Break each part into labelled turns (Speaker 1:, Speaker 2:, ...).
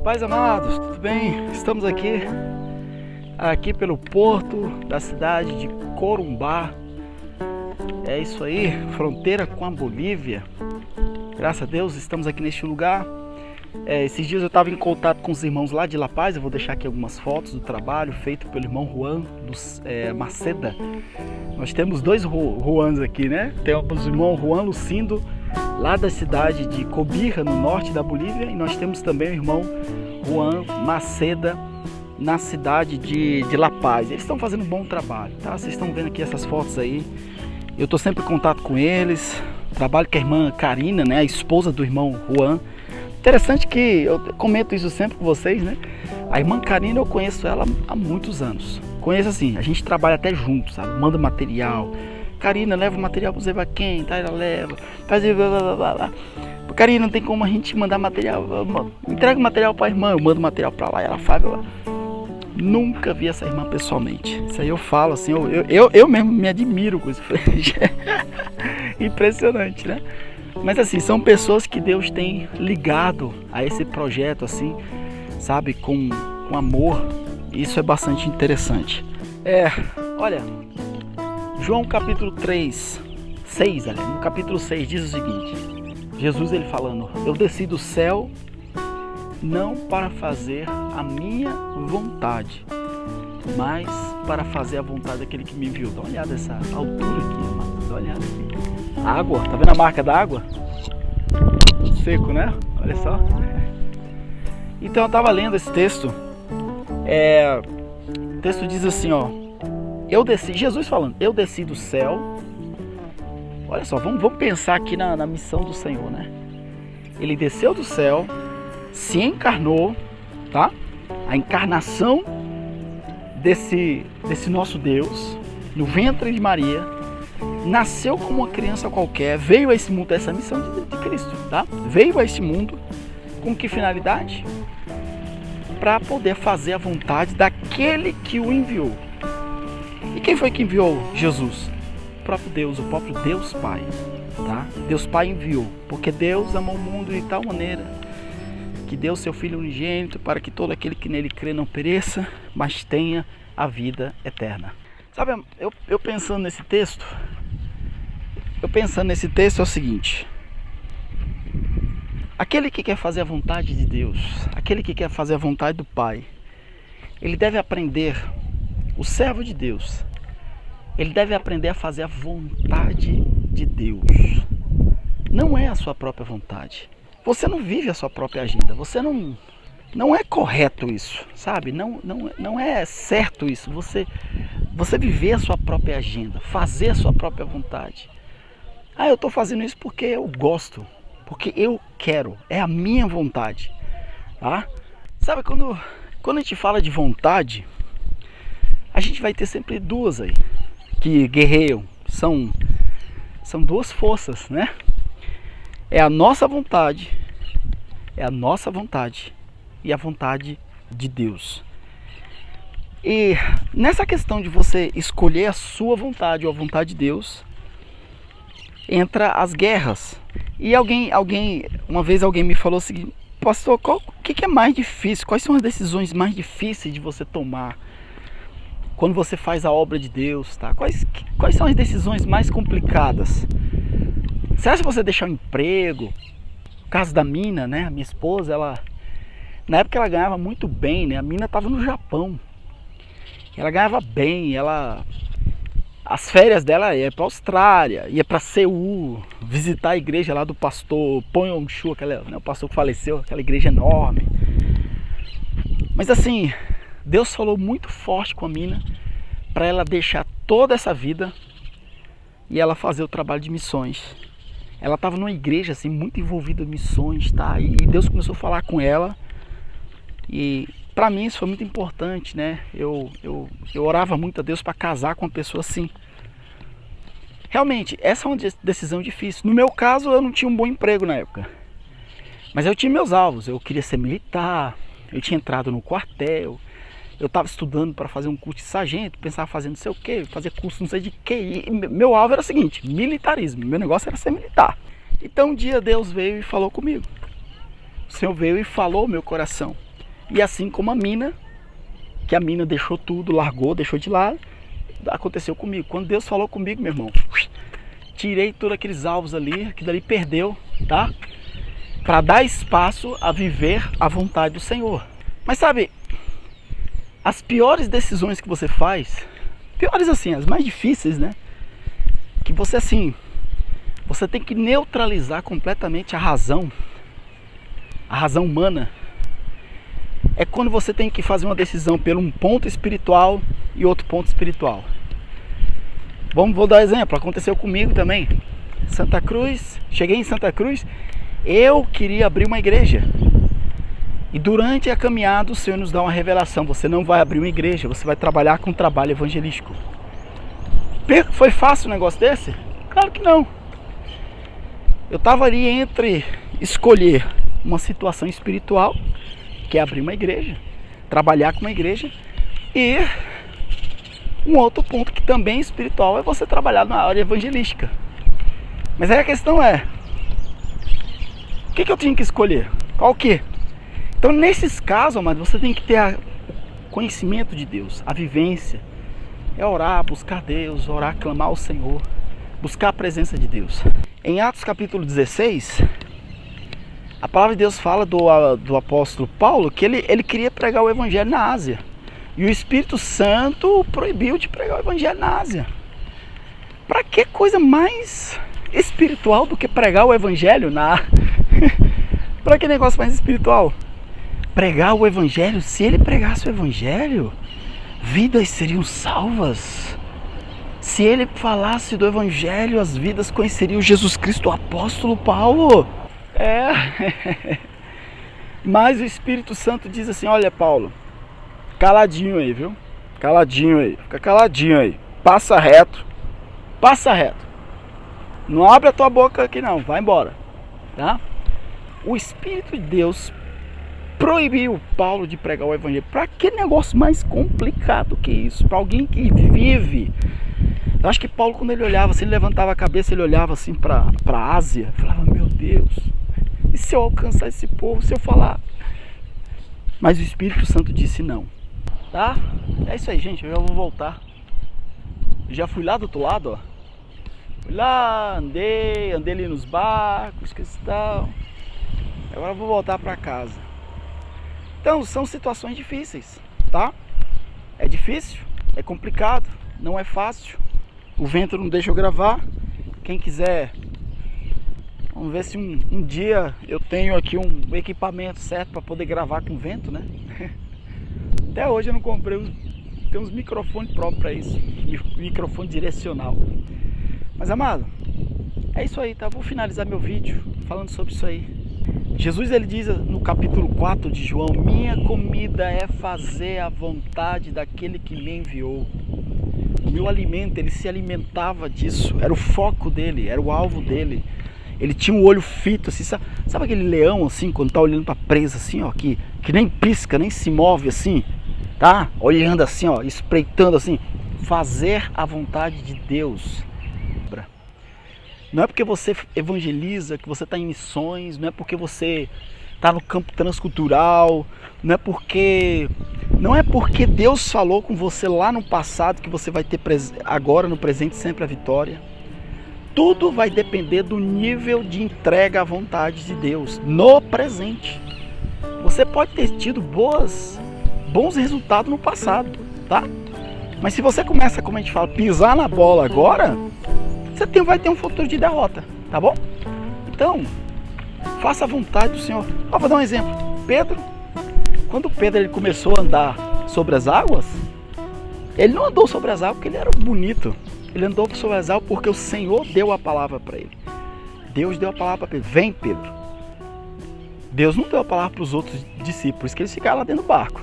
Speaker 1: Pais amados, tudo bem? Estamos aqui pelo porto da cidade de Corumbá. É isso aí, fronteira com a Bolívia. Graças a Deus estamos aqui neste lugar. Esses dias eu estava em contato com os irmãos lá de La Paz. Eu vou deixar aqui algumas fotos do trabalho feito pelo irmão Juan Maceda. Nós temos dois Juans aqui, né? Temos o irmão Juan Lucindo, lá da cidade de Cobija, no norte da Bolívia, e nós temos também o irmão Juan Maceda, na cidade de La Paz. Eles estão fazendo um bom trabalho, tá? Vocês estão vendo aqui essas fotos aí. Eu estou sempre em contato com eles. Trabalho com a irmã Karina, né? A esposa do irmão Juan. Interessante que eu comento isso sempre com vocês, né? A irmã Karina, eu conheço ela há muitos anos. Conheço assim, a gente trabalha até juntos, sabe? Manda material. Karina, leva o material pro Zé Vaquém, tá? Ela leva. Faz blá blá blá blá. Karina, não tem como a gente mandar material. Entrega o material pra irmã, eu mando material pra lá e ela faz. Nunca vi essa irmã pessoalmente. Isso aí eu falo assim, eu mesmo me admiro com isso. Impressionante, né? Mas assim, são pessoas que Deus tem ligado a esse projeto, assim, sabe, com amor. Isso é bastante interessante. Olha, João capítulo 6, no capítulo 6 diz o seguinte: Jesus ele falando, eu desci do céu não para fazer a minha vontade, mas para fazer a vontade daquele que me enviou. Dá uma olhada nessa altura aqui, irmão. Dá uma olhada aqui. Água, tá vendo a marca da água? Seco, né? Olha só. Então eu tava lendo esse texto. O texto diz assim, ó. Eu desci, Jesus falando, eu desci do céu. Olha só, vamos pensar aqui na missão do Senhor, né? Ele desceu do céu, se encarnou, tá? A encarnação desse nosso Deus no ventre de Maria, nasceu como uma criança qualquer, veio a esse mundo, essa missão de Cristo, tá? Veio a esse mundo com que finalidade? Para poder fazer a vontade daquele que o enviou. E quem foi que enviou Jesus? O próprio Deus Pai, tá? Deus Pai enviou, porque Deus amou o mundo de tal maneira que deu seu Filho unigênito para que todo aquele que nele crê não pereça, mas tenha a vida eterna. Sabe, eu pensando nesse texto, é o seguinte: aquele que quer fazer a vontade de Deus, aquele que quer fazer a vontade do Pai, ele deve aprender, o servo de Deus, ele deve aprender a fazer a vontade de Deus. Não é a sua própria vontade. Você não vive a sua própria agenda. Você não é correto isso, sabe? Não é certo isso. Você viver a sua própria agenda, fazer a sua própria vontade. Eu estou fazendo isso porque eu gosto, porque eu quero, é a minha vontade, tá? Sabe, quando a gente fala de vontade, a gente vai ter sempre duas aí que guerreiam. São duas forças, né? É a nossa vontade e a vontade de Deus. E nessa questão de você escolher a sua vontade ou a vontade de Deus, entra as guerras. E uma vez alguém me falou o seguinte: pastor, o que é mais difícil? Quais são as decisões mais difíceis de você tomar quando você faz a obra de Deus, tá? Quais são as decisões mais complicadas? Será que você deixar o emprego? O caso da Mina, né? A minha esposa, na época ela ganhava muito bem, né? A Mina estava no Japão. Ela ganhava bem, as férias dela ia para a Austrália, ia para Seul, visitar a igreja lá do pastor Ponhong-Chu, o pastor que faleceu, aquela igreja enorme. Mas assim, Deus falou muito forte com a Mina para ela deixar toda essa vida e ela fazer o trabalho de missões. Ela estava numa igreja assim, muito envolvida em missões, tá? E Deus começou a falar com ela. E para mim isso foi muito importante, né? Eu orava muito a Deus para casar com uma pessoa assim. Realmente, essa é uma decisão difícil. No meu caso, eu não tinha um bom emprego na época. Mas eu tinha meus alvos. Eu queria ser militar, eu tinha entrado no quartel, eu estava estudando para fazer um curso de sargento, pensava fazer não sei o que, fazer curso não sei de que. E meu alvo era o seguinte: militarismo. Meu negócio era ser militar. Então um dia Deus veio e falou comigo. O Senhor veio e falou ao meu coração. E assim como a mina deixou tudo, largou, deixou de lado, aconteceu comigo. Quando Deus falou comigo, meu irmão, tirei todos aqueles alvos ali, aquilo ali perdeu, tá? Para dar espaço a viver a vontade do Senhor. Mas sabe, as piores decisões que você faz, piores assim, as mais difíceis, né? Que você assim, você tem que neutralizar completamente a razão humana. É quando você tem que fazer uma decisão pelo um ponto espiritual e outro ponto espiritual. Vou dar um exemplo, aconteceu comigo também. Santa Cruz, cheguei em Santa Cruz, eu queria abrir uma igreja. E durante a caminhada o Senhor nos dá uma revelação: você não vai abrir uma igreja, você vai trabalhar com trabalho evangelístico. Foi fácil um negócio desse? Claro que não. Eu estava ali entre escolher uma situação espiritual, que é abrir uma igreja, trabalhar com uma igreja, e um outro ponto que também é espiritual é você trabalhar na área evangelística. Mas aí a questão é, o que eu tinha que escolher? Qual que? Então nesses casos, amado, você tem que ter o conhecimento de Deus, a vivência. É orar, buscar Deus, orar, clamar ao Senhor, buscar a presença de Deus. Em Atos capítulo 16, a palavra de Deus fala do apóstolo Paulo que ele queria pregar o evangelho na Ásia. E o Espírito Santo proibiu de pregar o evangelho na Ásia. Para que coisa mais espiritual do que pregar o evangelho na... Para que negócio mais espiritual? Pregar o evangelho, se ele pregasse o evangelho, vidas seriam salvas. Se ele falasse do evangelho, as vidas conheceriam Jesus Cristo, o apóstolo Paulo. Mas o Espírito Santo diz assim: olha, Paulo, caladinho aí, viu? Caladinho aí, fica caladinho aí. Passa reto. Não abre a tua boca aqui não, vai embora, tá? O Espírito de Deus proibiu Paulo de pregar o evangelho. Para que negócio mais complicado que isso? Para alguém que vive. Eu acho que Paulo, quando ele olhava assim, ele levantava a cabeça, ele olhava assim para a Ásia, falava: meu Deus, e se eu alcançar esse povo, se eu falar? Mas o Espírito Santo disse não, tá? É isso aí, gente, eu já vou voltar. Eu já fui lá do outro lado, ó. Fui lá, andei ali nos barcos, que tal. Agora eu vou voltar para casa. Então, são situações difíceis, tá? É difícil, é complicado, não é fácil. O vento não deixa eu gravar. Quem quiser, vamos ver se um dia eu tenho aqui um equipamento certo para poder gravar com vento, né? Até hoje eu não comprei, tem uns microfones próprios para isso, microfone direcional. Mas, amado, é isso aí, tá? Vou finalizar meu vídeo falando sobre isso aí. Jesus, ele diz no capítulo 4 de João: minha comida é fazer a vontade daquele que me enviou. O meu alimento, ele se alimentava disso, era o foco dele, era o alvo dele. Ele tinha um olho fito, assim, sabe aquele leão assim, quando tá olhando pra presa assim, ó, que nem pisca, nem se move assim, tá? Olhando assim, ó, espreitando assim. Fazer a vontade de Deus. Não é porque você evangeliza, que você está em missões, não é porque você está no campo transcultural, não é porque Deus falou com você lá no passado que você vai ter agora no presente sempre a vitória. Tudo vai depender do nível de entrega à vontade de Deus no presente. Você pode ter tido bons resultados no passado, tá? Mas se você começa, como a gente fala, pisar na bola agora, você vai ter um futuro de derrota, tá bom? Então, faça a vontade do Senhor. Vou dar um exemplo. Pedro, quando Pedro ele começou a andar sobre as águas, ele não andou sobre as águas porque ele era bonito. Ele andou sobre as águas porque o Senhor deu a palavra para ele. Deus deu a palavra para Pedro: vem, Pedro. Deus não deu a palavra para os outros discípulos, que eles ficaram lá dentro do barco.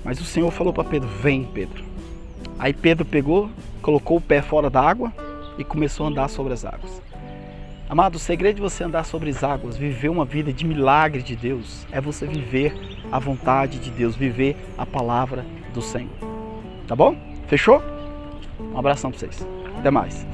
Speaker 1: Mas o Senhor falou para Pedro: vem, Pedro. Aí Pedro pegou, colocou o pé fora da água e começou a andar sobre as águas. Amado, o segredo de você andar sobre as águas, viver uma vida de milagre de Deus, é você viver a vontade de Deus, viver a palavra do Senhor. Tá bom? Fechou? Um abração para vocês. Até mais.